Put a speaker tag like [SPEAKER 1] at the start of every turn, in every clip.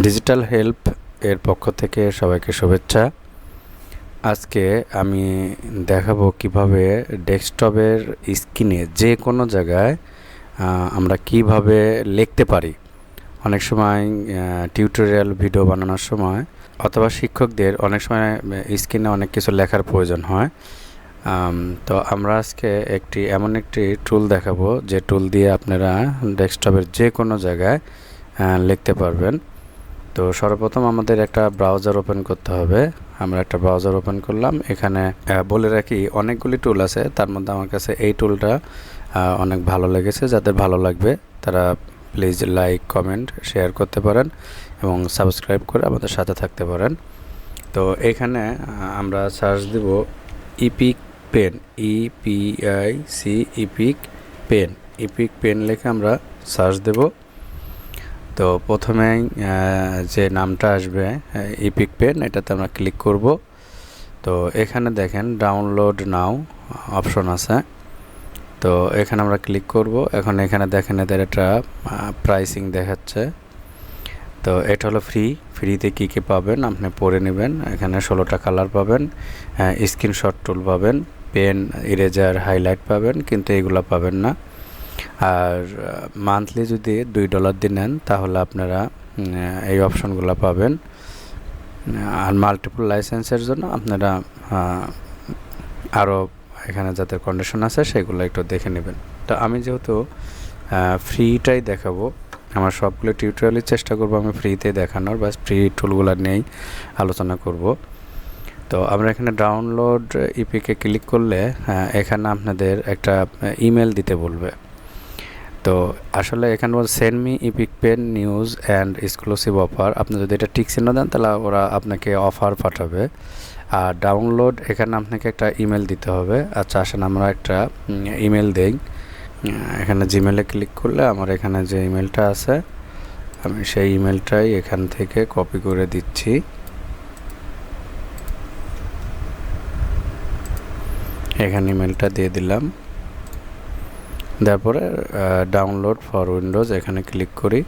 [SPEAKER 1] Digital help এর পক্ষ থেকে সবাইকে শুভেচ্ছা। আজকে আমি দেখাবো কিভাবে ডেস্কটপের স্ক্রিনে যে কোনো জায়গায় আমরা কিভাবে লিখতে পারি। অনেক সময় টিউটোরিয়াল ভিডিও বানানোর সময় অথবা শিক্ষকদের অনেক সময় স্ক্রিনে অনেক কিছু লেখার প্রয়োজন হয়। তো আমরা আজকে এমন একটি টুল দেখাবো যে টুল দিয়ে আপনারা ডেস্কটপের যে কোনো জায়গায় লিখতে পারবেন। তো সর্বপ্রথম আমাদের একটা ব্রাউজার ওপেন করতে হবে। আমরা একটা ব্রাউজার ওপেন করলাম। এখানে বলে রাখি অনেকগুলি টুল আছে, তার মধ্যে আমার কাছে এই টুলটা অনেক ভালো লেগেছে। যাদের ভালো লাগবে তারা প্লিজ লাইক কমেন্ট শেয়ার করতে পারেন এবং সাবস্ক্রাইব করে আমাদের সাথে থাকতে পারেন। তো এখানে আমরা সার্চ দেব epic pen, EPIC epic pen. Epic pen লিখে আমরা সার্চ দেব। তো প্রথমেই যে নামটা আসবে ইপিক পেন, এটাতে আমরা ক্লিক করব। তো এখানে দেখেন ডাউনলোড নাও অপশন আছে। তো এখানে আমরা ক্লিক করব। এখন এখানে দেখেন এদের একটা প্রাইসিং দেখাচ্ছে। তো এটা হলো ফ্রিতে কী কী পাবেন আপনি পড়ে নেবেন। এখানে 16টা কালার পাবেন, স্ক্রিনশট টুল পাবেন, পেন, ইরেজার, হাইলাইট পাবেন, কিন্তু এগুলো পাবেন না। আর মান্থলি যদি $2 দিয়ে নেন তাহলে আপনারা এই অপশনগুলো পাবেন। আর মাল্টিপল লাইসেন্সের জন্য আপনারা আরও এখানে যাদের কন্ডিশন আছে সেগুলো একটু দেখে নেবেন। তো আমি যেহেতু ফ্রিটাই দেখাবো, আমার সবগুলো টিউটোরিয়ালই চেষ্টা করব আমি ফ্রিতে দেখানোর, বা ফ্রি টুলগুলো নিয়েই আলোচনা করব। তো আমরা এখানে ডাউনলোড ইপিকে ক্লিক করলে এখানে আপনাদের একটা ইমেল দিতে বলবে। তো আসলে এখানে বল send me epic pen news and exclusive offer. আপনি যদি এটা টিক চিহ্ন দেন তাহলে ওরা আপনাকে অফার পাঠাবে। আর ডাউনলোড এখানে আপনাকে একটা ইমেল দিতে হবে। আচ্ছা আসেন আমরা একটা ইমেল দেই। এখানে জিমেলে ক্লিক করলে আমার এখানে যে ইমেলটা আছে আমি সেই ইমেলটাই এখান থেকে কপি করে দিচ্ছি। এখানে ইমেলটা দিয়ে দিলাম। তারপরে ডাউনলোড ফর উইন্ডোজ এখানে ক্লিক করি।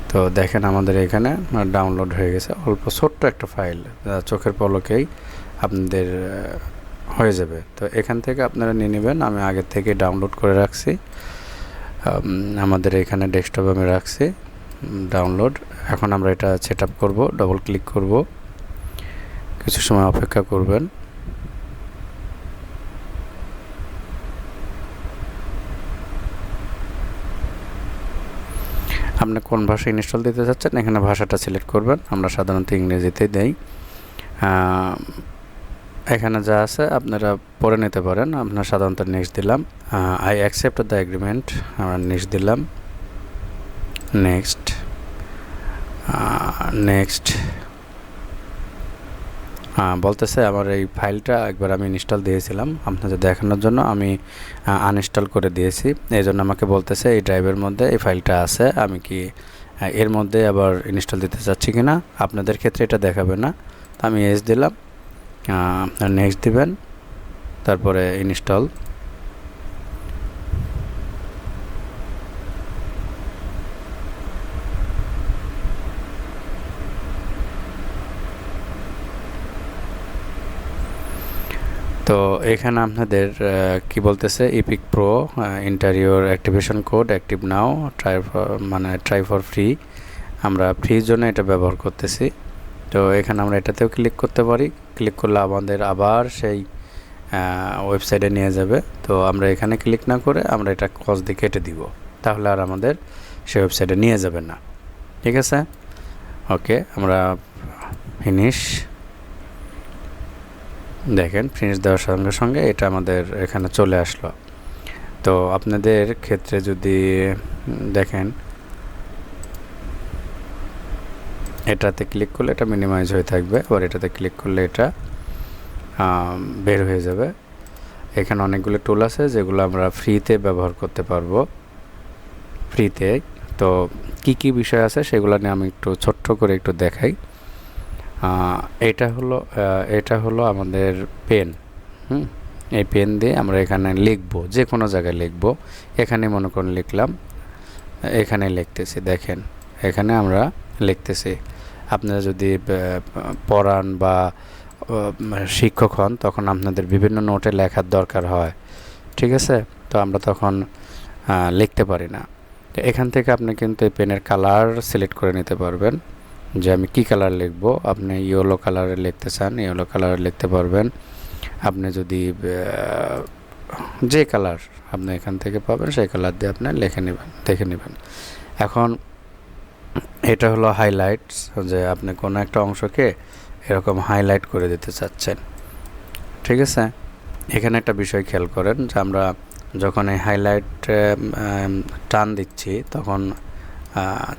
[SPEAKER 1] তো দেখেন আমাদের এখানে ডাউনলোড হয়ে গেছে। অল্প ছোট্ট একটা ফাইল, চোখের পলকেই আপনাদের হয়ে যাবে। তো এখান থেকে আপনারা নিয়ে নেবেন। আমি আগের থেকে ডাউনলোড করে রাখছি, আমাদের এখানে ডেস্কটপে আমি রাখছি ডাউনলোড। এখন আমরা এটা সেট আপ করবো। ডবল ক্লিক করব, কিছু সময় অপেক্ষা করবেন। আপনি কোন ভাষা ইনস্টল দিতে চাচ্ছেন এখানে ভাষাটা সিলেক্ট করবেন। আমরা সাধারণত ইংরেজিতে দেই। এখানে যা আছে আপনারা পড়ে নিতে পারেন। আপনার সাধারণত নেক্সট দিলাম। আই অ্যাকসেপ্ট দ্য এগ্রিমেন্ট, আমরা নেক্সট দিলাম। নেক্সট নেক্সট বলতেছে আমার এই ফাইলটা একবার আমি ইনস্টল দিয়েছিলাম, আপনাদের দেখানোর জন্য আমি আনইনস্টল করে দিয়েছি। এই জন্য আমাকে বলতেছে এই ড্রাইভের মধ্যে এই ফাইলটা আছে, আমি কি এর মধ্যে আবার ইনস্টল দিতে চাচ্ছি কি না। আপনাদের ক্ষেত্রে এটা দেখাবে না। তো আমি এস দিলাম, আপনার নেক্সট দিবেন, তারপরে ইনস্টল। তো এখানে আপনাদের কি বলতেছে epic pro interior activation code active now, try for free. আমরা ফ্রির জন্য এটা ব্যবহার করতেছি। তো এখানে আমরা এটাতেও ক্লিক করতে পারি। ক্লিক করলে আমাদের আবার সেই ওয়েবসাইটে নিয়ে যাবে। তো আমরা এখানে ক্লিক না করে আমরা এটা ক্রস দিয়ে কেটে দিব, তাহলে আর আমাদের সেই ওয়েবসাইটে নিয়ে যাবে না। ঠিক আছে, ওকে। আমরা ফিনিশ। দেখেন ফিনিশ দেওয়ার সঙ্গে সঙ্গে এটা আমাদের এখানে চলে আসলো। তো আপনাদের ক্ষেত্রে যদি দেখেন এটাতে ক্লিক করলে এটা মিনিমাইজ হয়ে থাকবে, আবার এটাতে ক্লিক করলে এটা বের হয়ে যাবে। এখানে অনেকগুলো টুল আছে যেগুলো আমরা ফ্রিতে ব্যবহার করতে পারবো, ফ্রিতে। তো কি কি বিষয় আছে সেগুলো নিয়ে আমি একটু ছোট্ট করে একটু দেখাই। এটা হলো আমাদের পেন। এই পেন দিয়ে আমরা এখানে লিখবো, যে কোনো জায়গায় লিখবো। এখানে মনে করুন লিখলাম এখানে লিখতেছি, দেখেন এখানে আমরা লিখতেছি। আপনারা যদি পড়ান বা শিক্ষক হন তখন আপনাদের বিভিন্ন নোটে লেখার দরকার হয়, ঠিক আছে? তো আমরা তখন লিখতে পারি না। তো এখান থেকে আপনি কিন্তু এই পেনের কালার সিলেক্ট করে নিতে পারবেন যে আমি কী কালার লিখব। আপনি ইয়েলো কালারে লিখতে চান ইয়েলো কালারে লিখতে পারবেন। আপনি যদি যে কালার আপনি এখান থেকে পাবেন সেই কালার দিয়ে আপনি দেখে নেবেন। এখন এটা হলো হাইলাইটস, যে আপনি কোনো একটা অংশকে এরকম হাইলাইট করে দিতে চাচ্ছেন, ঠিক আছে? এখানে একটা বিষয় খেয়াল করেন যে আমরা যখন এই হাইলাইট টান দিচ্ছি তখন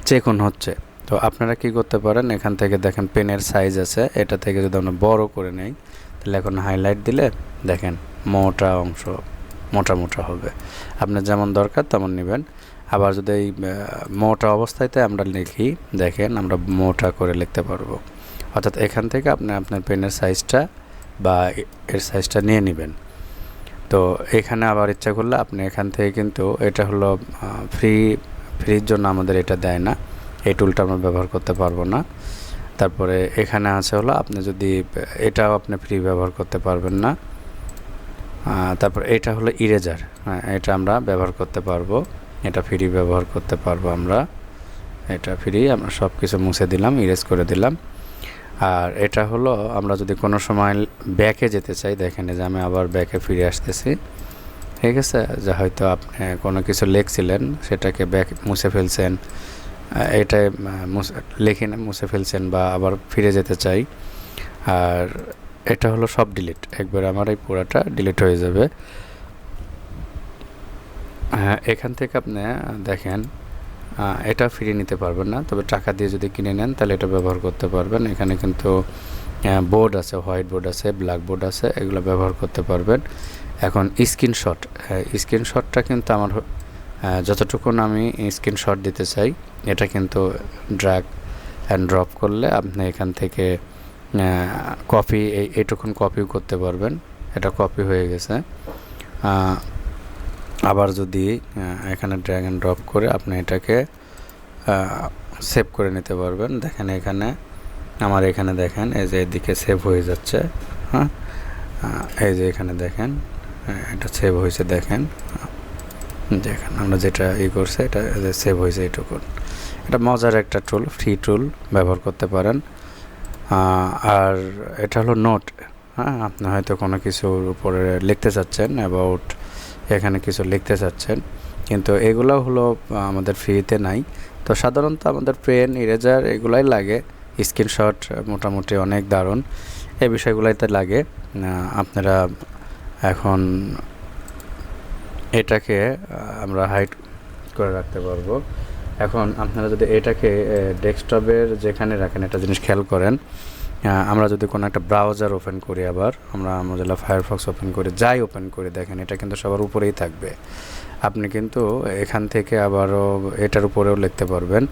[SPEAKER 1] চেকুন হচ্ছে। তো আপনারা কি করতে পারেন, এখান থেকে দেখেন পেনের সাইজ আছে, এটা থেকে যদি আমরা বড় করে নেই তাহলে এখন হাইলাইট দিলে দেখেন মোটা অংশ মোটা মোটা হবে। আপনার যেমন দরকার তেমন নেবেন। আবার যদি এই মোটা অবস্থাতে আমরা লিখি, দেখেন আমরা মোটা করে লিখতে পারবো। অর্থাৎ এখান থেকে আপনি আপনার পেনের সাইজটা বা এর সাইজটা নিয়ে নেবেন। তো এখানে আবার ইচ্ছা করলে আপনি এখান থেকে কিন্তু এটা হলো ফ্রির জন্য আমাদের এটা দেয় না, এই টুলটা আমরা ব্যবহার করতে পারবো না। তারপরে এখানে আছে হলো আপনি যদি এটাও আপনি ফ্রি ব্যবহার করতে পারবেন না। তারপর এটা হলো ইরেজার, এটা আমরা ব্যবহার করতে পারবো, এটা ফ্রি ব্যবহার করতে পারবো আমরা, এটা ফ্রি। আমরা সব কিছু মুছে দিলাম, ইরেজ করে দিলাম। আর এটা হলো আমরা যদি কোনো সময় ব্যাকে যেতে চাই, দেখেন যে আমি আবার ব্যাকে ফিরে আসতেছি, ঠিক আছে? যে হয়তো আপনি কোনো কিছু লিখছিলেন সেটাকে ব্যাক মুছে ফেলছেন, এটা লিখে মুছে ফেলছেন বা আবার ফিরে যেতে চাই। আর এটা হলো সব ডিলিট, একবার আমার এই পুরাটা ডিলিট হয়ে যাবে। হ্যাঁ, এখান থেকে আপনি দেখেন এটা ফিরিয়ে নিতে পারবেন না, তবে টাকা দিয়ে যদি কিনে নেন তাহলে এটা ব্যবহার করতে পারবেন। এখানে কিন্তু বোর্ড আছে, হোয়াইট বোর্ড আছে, ব্ল্যাক বোর্ড আছে, এগুলো ব্যবহার করতে পারবেন। এখন স্ক্রিনশটটা কিন্তু আমার যতটুকুন আমি স্ক্রিনশট দিতে চাই এটা কিন্তু ড্র্যাগ অ্যান্ড ড্রপ করলে আপনি এখান থেকে কপি এইটুকুন কপিও করতে পারবেন। এটা কপি হয়ে গেছে। আবার যদি এখানে ড্র্যাগ অ্যান্ড ড্রপ করে আপনি এটাকে সেভ করে নিতে পারবেন। দেখেন এখানে আমার এখানে দেখেন এই যে এদিকে সেভ হয়ে যাচ্ছে। হ্যাঁ, এই যে এখানে দেখেন এটা সেভ হয়েছে, দেখেন আমরা যেটা করছে এটা সেভ হয়েছে এইটুকুন। এটা মজার একটা টুল, ফ্রি টুল, ব্যবহার করতে পারেন। আর এটা হলো নোট। হ্যাঁ, আপনি হয়তো কোনো কিছুর উপরে লিখতে চাচ্ছেন, অ্যাবাউট এখানে কিছু লিখতে চাচ্ছেন, কিন্তু এগুলো হলো আমাদের ফ্রিতে নাই। তো সাধারণত আমাদের পেন, ইরেজার এগুলাই লাগে। স্ক্রিনশট মোটামুটি অনেক দারুণ, এই বিষয়গুলোতে লাগে। আপনারা এখন এটাকে আমরা হাইড করে রাখতে পারবো। এখন আপনারা যদি এটাকে ডেস্কটপের যেখানে রাখেন একটা জিনিস খেয়াল করেন, আমরা যদি কোনো একটা ব্রাউজার ওপেন করি, আবার আমরা মোজিলা ফায়ারফক্স ওপেন করি, যাই ওপেন করি, দেখেন এটা কিন্তু সবার উপরেই থাকবে। আপনি কিন্তু এখান থেকে আবারও এটার উপরেও লিখতে পারবেন,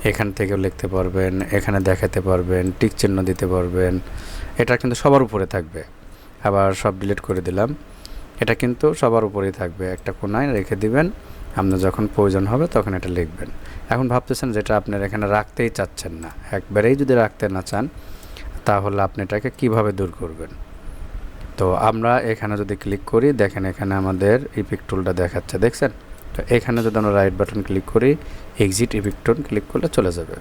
[SPEAKER 1] এখান থেকেও লিখতে পারবেন, এখানে দেখাতে পারবেন, টিক চিহ্ন দিতে পারবেন। এটা কিন্তু সবার উপরে থাকবে। আবার সব ডিলিট করে দিলাম, এটা কিন্তু সবার উপরেই থাকবে। একটা কোণায় রেখে দিবেন, আপনার যখন প্রয়োজন হবে তখন এটা লিখবেন। এখন ভাবতেছেন যেটা আপনার এখানে রাখতেই চাচ্ছেন না, একবারেই যদি রাখতে না চান তাহলে আপনি এটাকে কীভাবে দূর করবেন? তো আমরা এখানে যদি ক্লিক করি, দেখেন এখানে আমাদের ইফেক্ট টুলটা দেখাচ্ছে, দেখছেন? তো এখানে যদি আমরা রাইট বাটন ক্লিক করি, এক্সিট ইফেক্ট টুল ক্লিক করলে চলে যাবে,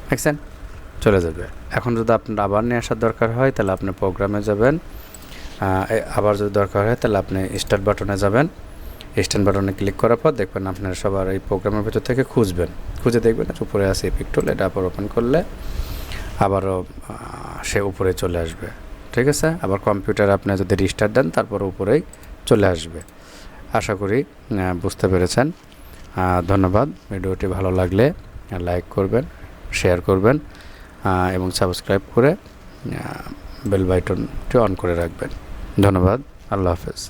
[SPEAKER 1] দেখছেন? চলে যাবে। এখন যদি আপনার আবার নিয়ে আসার দরকার হয় তাহলে আপনি প্রোগ্রামে যাবেন, আবার যদি দরকার হয় তাহলে আপনি স্টার্ট বাটনে যাবেন। স্টার্ট বাটনে ক্লিক করার পর দেখবেন আপনার সবার এই প্রোগ্রামের ভিতর থেকে খুঁজে দেখবেন উপরে আছে ইফেক্ট টুল, এটা আবার ওপেন করলে আবারও সে উপরে চলে আসবে, ঠিক আছে? আবার কম্পিউটার আপনি যদি রিস্টার্ট দেন তারপর উপরেই চলে আসবে। আশা করি বুঝতে পেরেছেন। ধন্যবাদ। ভিডিওটি ভালো লাগলে লাইক করবেন, শেয়ার করবেন এবং সাবস্ক্রাইব করে বেল বাটনটি অন করে রাখবেন। ধন্যবাদ। আল্লাহ হাফেজ।